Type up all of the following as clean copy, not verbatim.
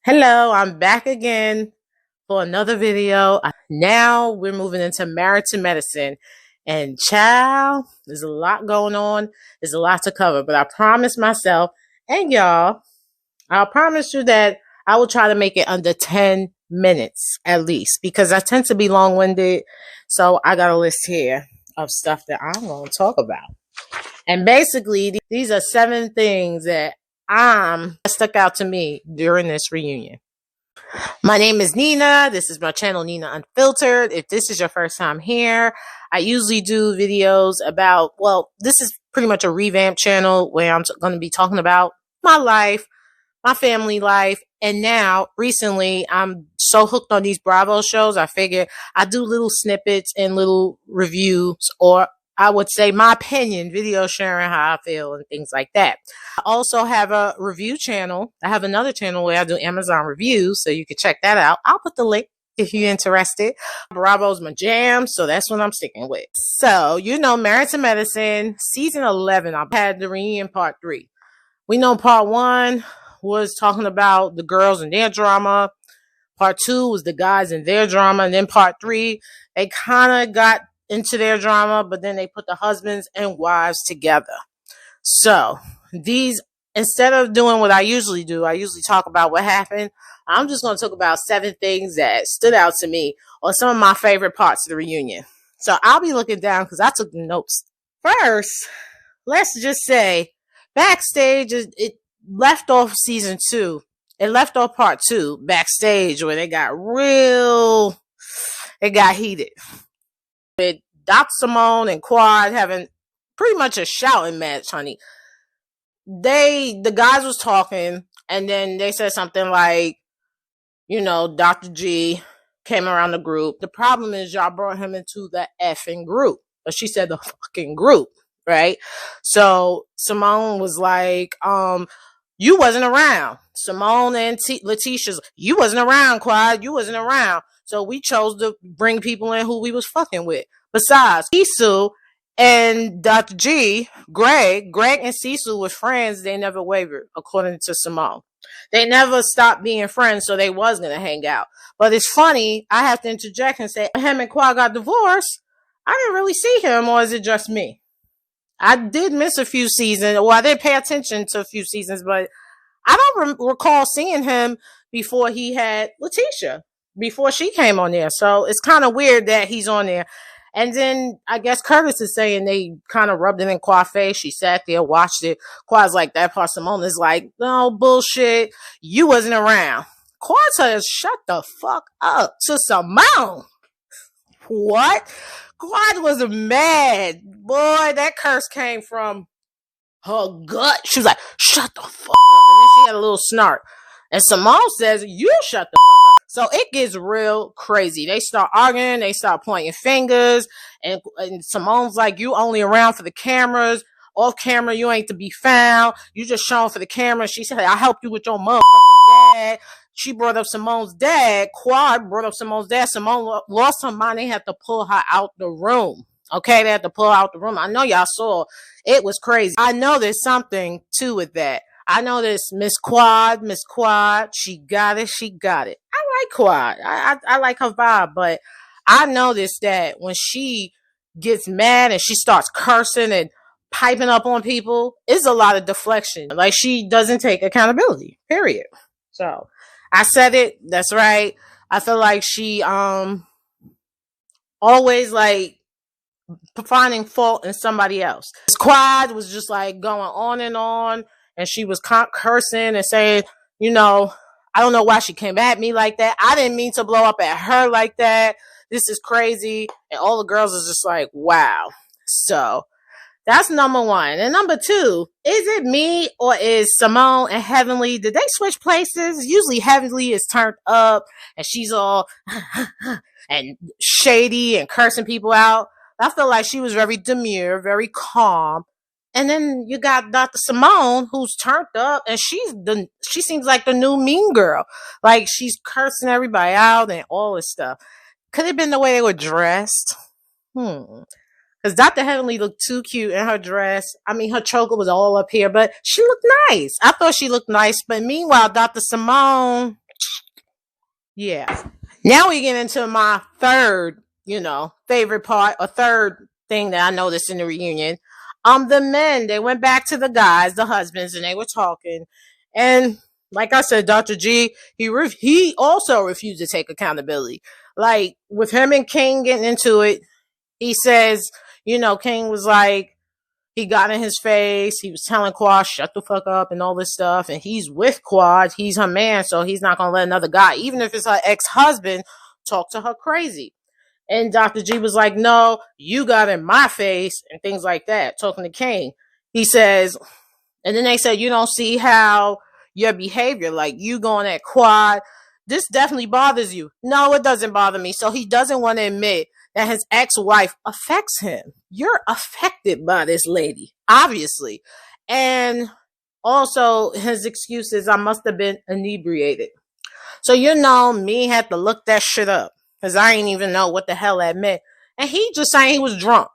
Hello, I'm back again for another video. Now we're moving into married to medicine. And child, there's a lot going on. There's a lot to cover. But I promised myself and y'all, I'll promise you that I will try to make it under 10 minutes at least. Because I tend to be long-winded. So I got a list here of stuff that I'm going to talk about. And basically, these are 7 things that stuck out to me during this reunion. My name is Nina. This is my channel, Nina Unfiltered. If this is your first time here, I usually do videos about, this is pretty much a revamped channel where I'm going to be talking about my life, my family life. And now, recently, I'm so hooked on these Bravo shows, I figured I do little snippets and little reviews, or I would say my opinion, video sharing how I feel and things like that. I also have a review channel. I have another channel where I do Amazon reviews, so you can check that out. I'll put the link if you're interested. Bravo's my jam, so that's what I'm sticking with. So, Married to Medicine, season 11, I've had the reunion part 3. We know part 1 was talking about the girls and their drama. Part 2 was the guys and their drama. And then part 3, they kind of got into their drama, but then they put the husbands and wives together. So instead of doing what I usually do, I usually talk about what happened. I'm just going to talk about 7 things that stood out to me or some of my favorite parts of the reunion. So I'll be looking down because I took notes. First, let's just say backstage, it left off season 2. It left off part 2 backstage where it got heated. With Dr. Simone and Quad having pretty much a shouting match, honey. The guys was talking, and then they said something like, Dr. G came around the group. The problem is y'all brought him into the effing group. But she said the fucking group, right? So Simone was like, you wasn't around. Simone and Letitia's, you wasn't around, Quad. You wasn't around. So we chose to bring people in who we was fucking with. Besides, Cecil and Dr. G, Greg and Cecil were friends. They never wavered, according to Simone. They never stopped being friends, so they was going to hang out. But it's funny, I have to interject and say, him and Quad got divorced. I didn't really see him, or is it just me? I did miss a few seasons, or I didn't pay attention to a few seasons, but I don't recall seeing him before he had Letitia, before she came on there. So it's kind of weird that he's on there. And then I guess Curtis is saying they kind of rubbed it in Quad's face. She sat there, watched it. Quad's like, that part. Simone is like, no, bullshit. You wasn't around. Quad says, shut the fuck up to Simone. What? Quad was mad. Boy, that curse came from her gut. She was like, shut the fuck up. And then she had a little snark. And Simone says, you shut the fuck up. So it gets real crazy. They start arguing. They start pointing fingers. And Simone's like, you only around for the cameras. Off camera, you ain't to be found. You just showing for the camera. She said, I helped you with your motherfucking dad. She brought up Simone's dad. Quad brought up Simone's dad. Simone lost her mind. They had to pull her out the room. Okay, they had to pull her out the room. I know y'all saw. It was crazy. I know there's something to with that. I know this Miss Quad, she got it. I like Quad. I like her vibe, but I noticed that when she gets mad and she starts cursing and piping up on people, it's a lot of deflection. Like, she doesn't take accountability, period. So I said it. That's right. I feel like she always like finding fault in somebody else. This Quad was just like going on, and she was cursing and saying, I don't know why she came at me like that. I didn't mean to blow up at her like that. This is crazy. And all the girls is just like, wow. So that's number 1. And number 2, is it me or is Simone and Heavenly, did they switch places? Usually Heavenly is turned up and she's all and shady and cursing people out. I feel like she was very demure, very calm. And then you got Dr. Simone, who's turned up, and she seems like the new mean girl. Like, she's cursing everybody out and all this stuff. Could it have been the way they were dressed? Because Dr. Heavenly looked too cute in her dress. I mean, her choker was all up here, but she looked nice. I thought she looked nice. But meanwhile, Dr. Simone, Yeah. Now we get into my third, favorite part, or third thing that I noticed in the reunion. The men, they went back to the guys, the husbands, and they were talking. And like I said, Dr. G, he also refused to take accountability. Like with him and King getting into it, he says, King was like, he got in his face. He was telling Quad, shut the fuck up and all this stuff. And he's with Quad. He's her man. So he's not going to let another guy, even if it's her ex-husband, talk to her crazy. And Dr. G was like, no, you got in my face and things like that, talking to King. He says, and then they said, you don't see how your behavior, like you going at Quad, this definitely bothers you. No, it doesn't bother me. So he doesn't want to admit that his ex-wife affects him. You're affected by this lady, obviously. And also his excuse is, I must have been inebriated. So, me had to look that shit up because I didn't even know what the hell that meant. And he just saying he was drunk.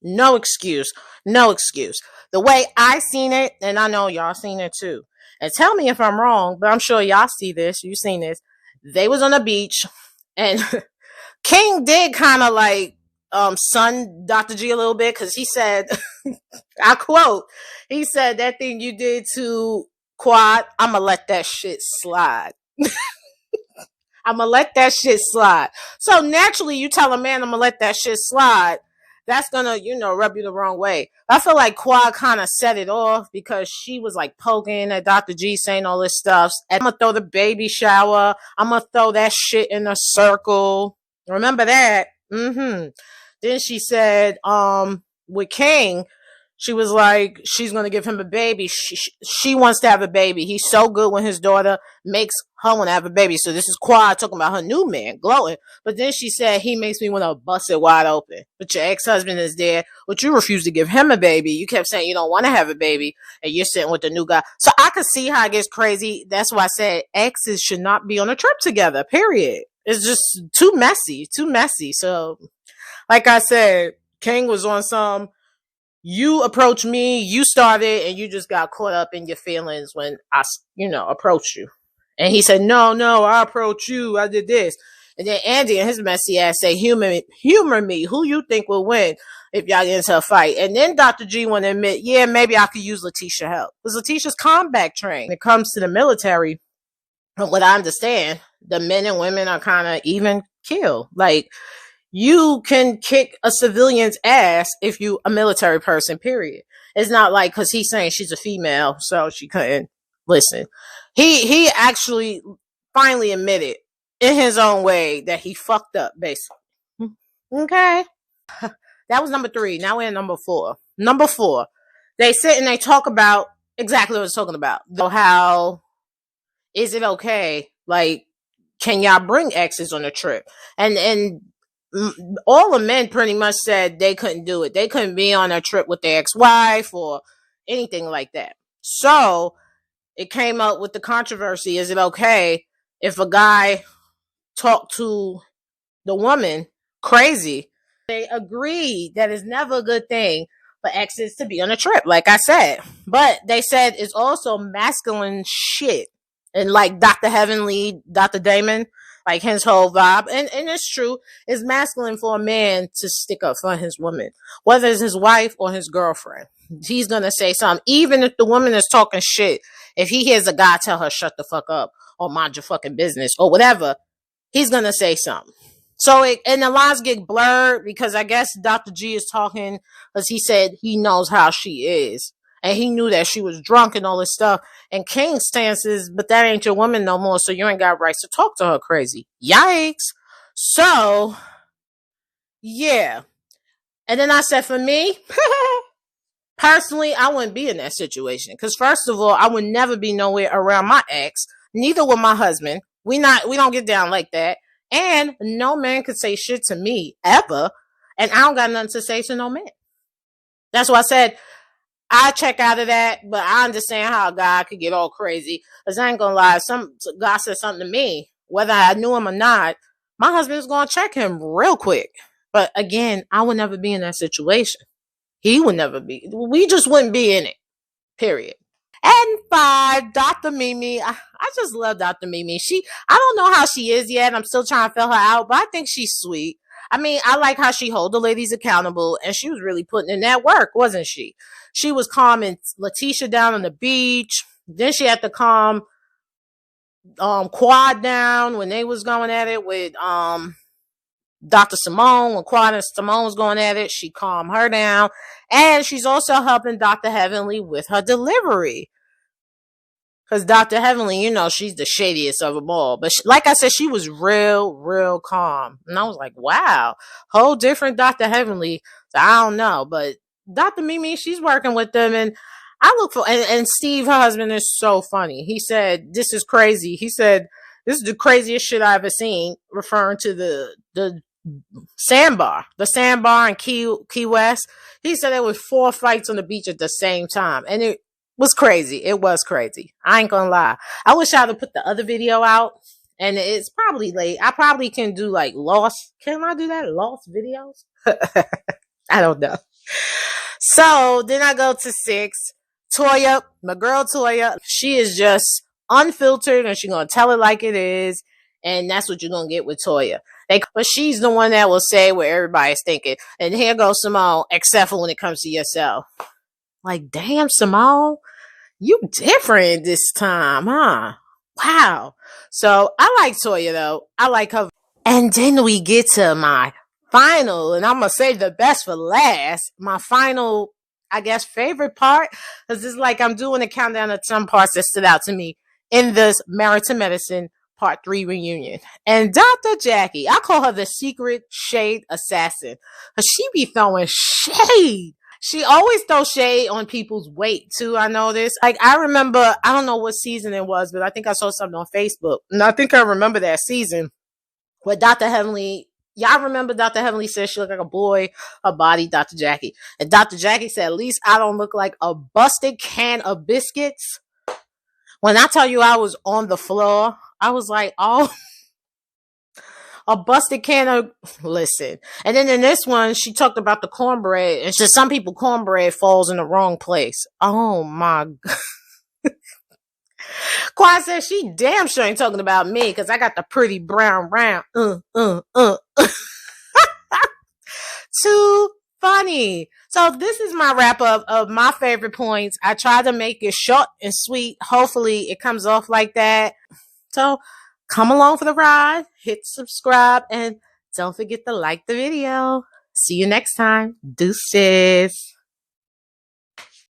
No excuse. No excuse. The way I seen it, and I know y'all seen it too. And tell me if I'm wrong, but I'm sure y'all see this. You've seen this. They was on the beach and King did kind of like sun Dr. G a little bit because he said, I quote, he said, that thing you did to Quad, I'm going to let that shit slide. I'm going to let that shit slide. So naturally, you tell a man I'm going to let that shit slide. That's going to, rub you the wrong way. I feel like Quad kind of set it off because she was like poking at Dr. G saying all this stuff. And I'm going to throw the baby shower. I'm going to throw that shit in a circle. Remember that? Then she said, with King, she was like, she's going to give him a baby. She wants to have a baby. He's so good when his daughter makes her want to have a baby. So this is Quad talking about her new man, glowing. But then she said, he makes me want to bust it wide open. But your ex-husband is there, but you refuse to give him a baby. You kept saying you don't want to have a baby, and you're sitting with the new guy. So I could see how it gets crazy. That's why I said exes should not be on a trip together, period. It's just too messy. So, like I said, King was on some, you approached me, you started, and you just got caught up in your feelings when I, approached you. And he said, no, I approached you, I did this. And then Andy and his messy ass say, humor me, who you think will win if y'all get into a fight? And then Dr. G want to admit, yeah, maybe I could use Letitia help. Because Letitia's combat trained. When it comes to the military, from what I understand, the men and women are kind of even killed. Like, you can kick a civilian's ass if you a military person, period. It's not like because he's saying she's a female, so she couldn't listen. He actually finally admitted in his own way that he fucked up, basically. Okay. That was number 3. Now we're in number 4. Number 4. They sit and they talk about exactly what I was talking about. How is it okay? Like, can y'all bring exes on a trip? And all the men pretty much said they couldn't do it. They couldn't be on a trip with their ex-wife or anything like that. So it came up with the controversy. Is it okay if a guy talked to the woman crazy? They agreed that it's never a good thing for exes to be on a trip, like I said. But they said it's also masculine shit. And like Dr. Heavenly, Dr. Damon, like his whole vibe. And it's true. It's masculine for a man to stick up for his woman, whether it's his wife or his girlfriend. He's going to say something. Even if the woman is talking shit, if he hears a guy tell her, shut the fuck up or mind your fucking business or whatever, he's going to say something. So, and the lines get blurred because I guess Dr. G is talking because he said he knows how she is. And he knew that she was drunk and all this stuff. And King's stance is, but that ain't your woman no more, so you ain't got rights to talk to her crazy. Yikes. So, yeah. And then I said, for me, personally, I wouldn't be in that situation. Because first of all, I would never be nowhere around my ex. Neither would my husband. We don't get down like that. And no man could say shit to me ever. And I don't got nothing to say to no man. That's why I said, I check out of that, but I understand how a guy could get all crazy. Because I ain't gonna lie, some guy said something to me, whether I knew him or not, my husband's gonna check him real quick. But again, I would never be in that situation. He would never be. We just wouldn't be in it. Period. And 5, Dr. Mimi. I just love Dr. Mimi. I don't know how she is yet. I'm still trying to fill her out, but I think she's sweet. I mean, I like how she hold the ladies accountable, and she was really putting in that work, wasn't she? She was calming Letitia down on the beach. Then she had to calm Quad down when they was going at it with Dr. Simone. When Quad and Simone was going at it, she calmed her down. And she's also helping Dr. Heavenly with her delivery. Because Dr. Heavenly, she's the shadiest of them all. But like I said, she was real calm. And I was like, wow, whole different Dr. Heavenly. So I don't know. But Dr. Mimi, she's working with them. And I look for, and Steve, her husband, is so funny. He said, this is crazy. He said, this is the craziest shit I've ever seen, referring to the sandbar in Key West. He said there was 4 fights on the beach at the same time. And it was crazy. It was crazy. I ain't gonna lie. I wish I would put the other video out. And it's probably late. I probably can do like lost. Can I do that? Lost videos? I don't know. So then I go to 6. Toya, my girl Toya, she is just unfiltered and she's going to tell it like it is. And that's what you're going to get with Toya. But she's the one that will say what everybody's thinking. And here goes Simone, except for when it comes to yourself. Like, damn, Simone, you different this time, huh? Wow. So I like Toya, though. I like her. And then we get to my final, and I'm going to save the best for last. My final, I guess, favorite part, because it's like I'm doing a countdown of some parts that stood out to me in this Married to Medicine Part 3 reunion. And Dr. Jackie, I call her the secret shade assassin, because she be throwing shade. She always throws shade on people's weight, too. I know this. Like, I remember, I don't know what season it was, but I think I saw something on Facebook. And I think I remember that season where Dr. Heavenly, y'all remember Dr. Heavenly said she looked like a boy, her body, Dr. Jackie. And Dr. Jackie said, at least I don't look like a busted can of biscuits. When I tell you I was on the floor, I was like, oh, a busted can of, listen. And then in this one, she talked about the cornbread. And said some people cornbread falls in the wrong place. Oh my God. Quad said she damn sure ain't talking about me because I got the pretty brown round. Too funny. So this is my wrap up of my favorite points. I tried to make it short and sweet. Hopefully it comes off like that. So come along for the ride, hit subscribe, and don't forget to like the video. See you next time. Deuces.